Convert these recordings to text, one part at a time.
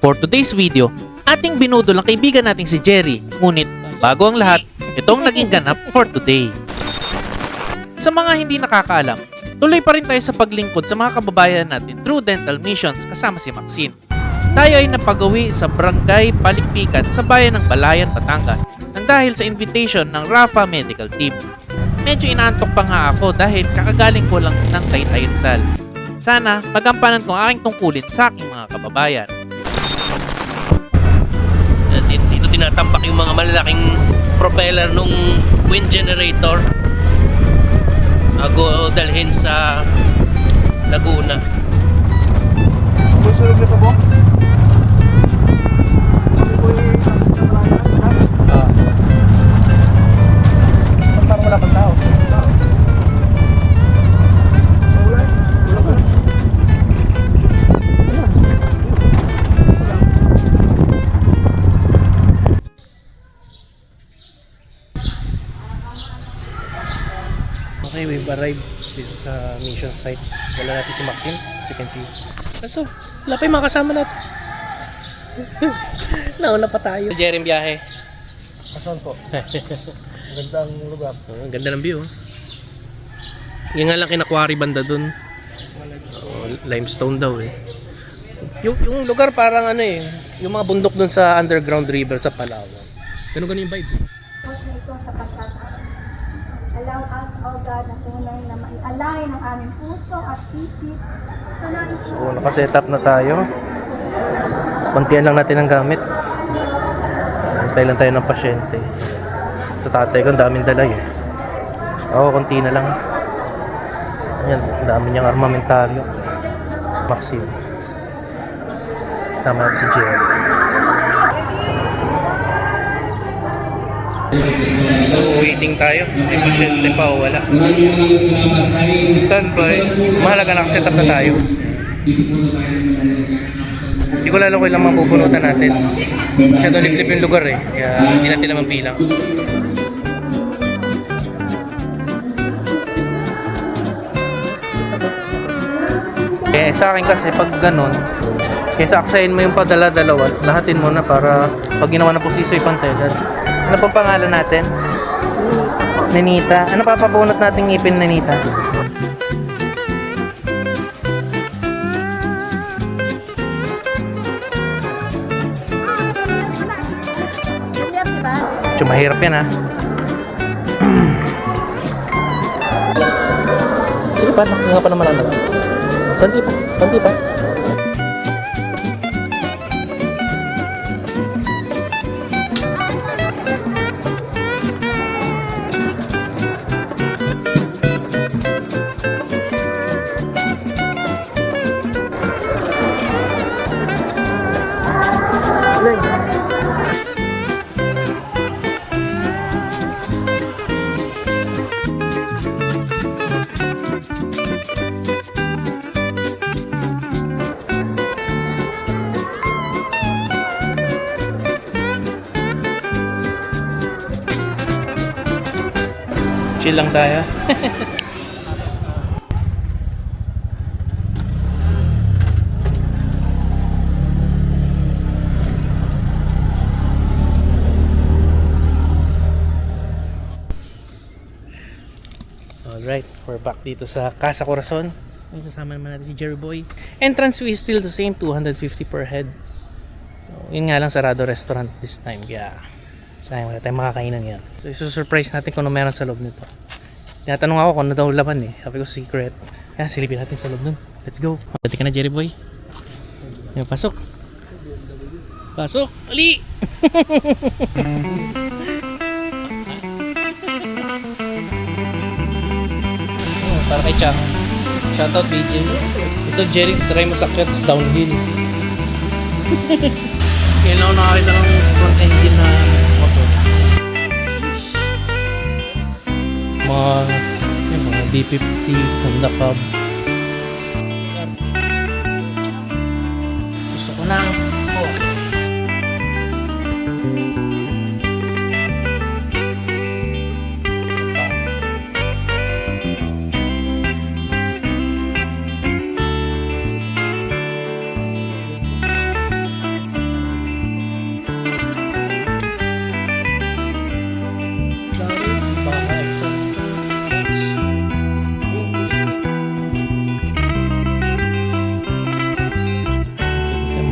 For today's video, ating binudol ang kaibigan nating si Jerry. Ngunit, bago ang lahat, itong naging ganap for today. Sa mga hindi nakakaalam, tuloy pa rin tayo sa paglingkod sa mga kababayan natin through dental missions kasama si Maxine. Tayo ay napagawi sa Barangay Palikpikan sa bayan ng Balayan, Batangas nang dahil sa invitation ng Rafa Medical Team. Medyo inaantok pa nga ako dahil kakagaling ko lang ng Taytay Rizal. Sana magampanan ko ang aking tungkulin sa aking mga kababayan. Dito tinatambak yung mga malalaking propeller nung wind generator bago dalhin sa Laguna. Susunod na ito po? Parang wala pang tao. Okay, we've arrived dito sa mission site. Wala natin si Maxine, as you can see. So, wala pa yung mga kasama natin. Nauna pa tayo. Jerry, biyahe. Asan po? Gandang lugar. Ang ganda ng view. Yung nga lang kinakwari banda dun. Limestone daw eh. Yung lugar parang ano eh. Yung mga bundok dun sa underground river sa Palawan. Ganun yung vibes eh. Ito sa pagkakataon. Allow us, O God, na tunay na maialay ng aming puso at isip sa nais. So nakaset up na tayo. Kontian lang natin ang gamit. Antay lang tayo ng pasyente. Sa tatay ko, ang daming dala eh. Oo, konti na lang. Ayan, ang dami niyang armamentaryo. Maxine. Sama natin si Jerry. So, waiting tayo. May pasyente pa o wala. Standby. Mahalaga nakaset up na tayo. Hindi ko lalo ko ilang mapupunutan natin. Masyadong liplip yung lugar eh. Kaya hindi natin naman bilang. Eh, sa akin kasi pag ganun, kaysa aksayin mo yung padala-dalawa, lahatin mo na para pag ginawa na po si Soy Pantelan. Ano pong pangalan natin? Nenita. Ano papabunot nating ngipin, Nenita? Medyo mahirap yan ha. Sige pa, nakuha pa naman ang nalang. Banti pa. Chill lang tayo. Alright, we're back dito sa Casa Corazon. May sasama naman natin si Jerry Boy. Entrance fee is still the same, 250 per head. So, yun nga lang, sarado restaurant this time. Kaya sayang, wala tayong makakainan yan. So isusurprise natin kung ano meron sa loob nito. Tinatanong ako kung ano daw laman eh. Sabi ko secret. Kaya silipin natin sa loob nun. Let's go. Pati ka na, Jerry Boy. Yan, pasok. Pasok. Ali! Oh, para kay Chuck. Shoutout BJ. Ito Jerry, try mo sakya tapos downhill. Kailan ako nakakita ng front engine na motor. Mga B50, Honda Cub. Gusto ko ng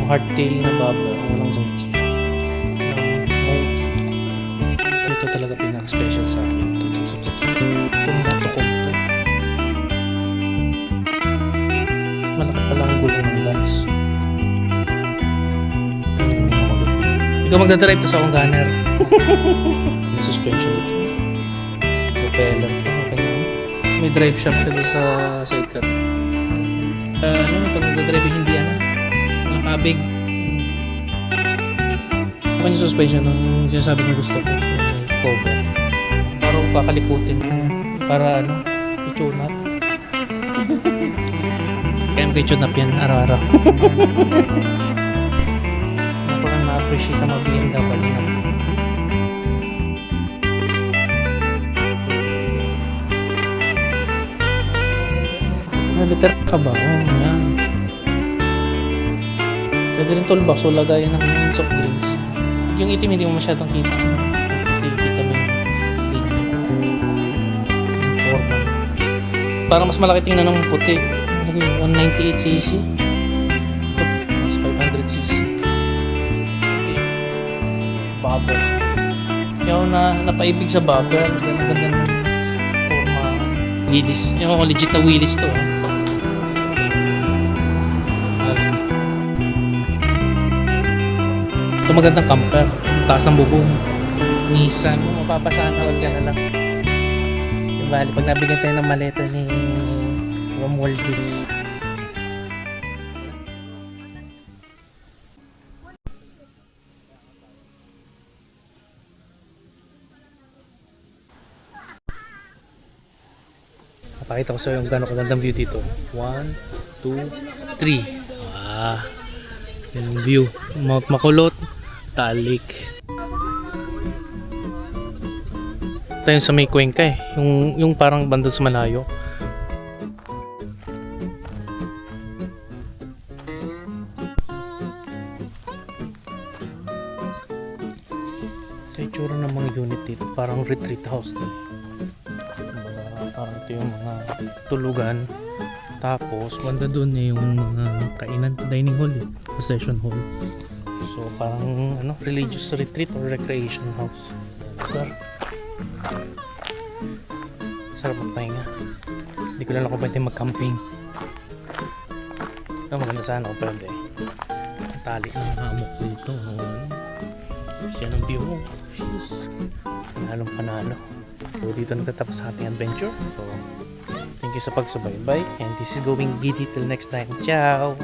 hardtail na baba. Walang smoky. Ito talaga pinaka-special sa akin. Itong natukog to. Malaki pala ang gulong ng lungs. Ikaw magdadrive to sa akong gunner. May suspension ito. Propeller to. May drive shaft siya sa sidecar. Pag nagdadrive hindi walang kabig. Ako yung suspension nung sinasabi ko gusto ko. May cover. Parang kakalikutin para i-tune up. Kaya mo i-tune up yan araw-araw. Parang na-appreciate na mag-BMW na. Liter ka ba? Yan. Pwede rin toolbox o lagayan ng soft drinks. Yung itim hindi mo masyadong kita. Kita mo yung forma. Para mas malaki tingnan ng puti. 198cc. Ito, mas 500cc. Okay. Bubble. Kaya ako napaibig sa bubble. Ganda ng forma. Wheelies. Yung legit na wheelies to. Ito magandang camper. Taas ng bubong. Nissan. Mapapasahan na. Huwag ka na lang. Bali, pag nabigyan tayo ng maleta ni Romuald. Napakita ko sa iyo yung gano'ng kagandang view dito. 1, 2, 3. Yung view. Mount Makulot. Talik. Ito yung sa may Cuenca eh. Yung parang banda sa malayo. Sa itsura ng mga unit dito, parang retreat house din. Parang ito yung mga tulugan. Tapos, banda doon eh yung mga kainan, dining hall eh. Session hall. So, parang religious retreat or recreation house. Sarap magpahinga. Hindi ko lang kung pwede mag-camping. Maganda sana kung pwede. Ang tali ng hammock dito. Siya ng view mo. Panalong panalo. So, dito nagtatapos sa ating adventure. So, thank you sa pagsubaybay. And this is going giddy till next time. Ciao!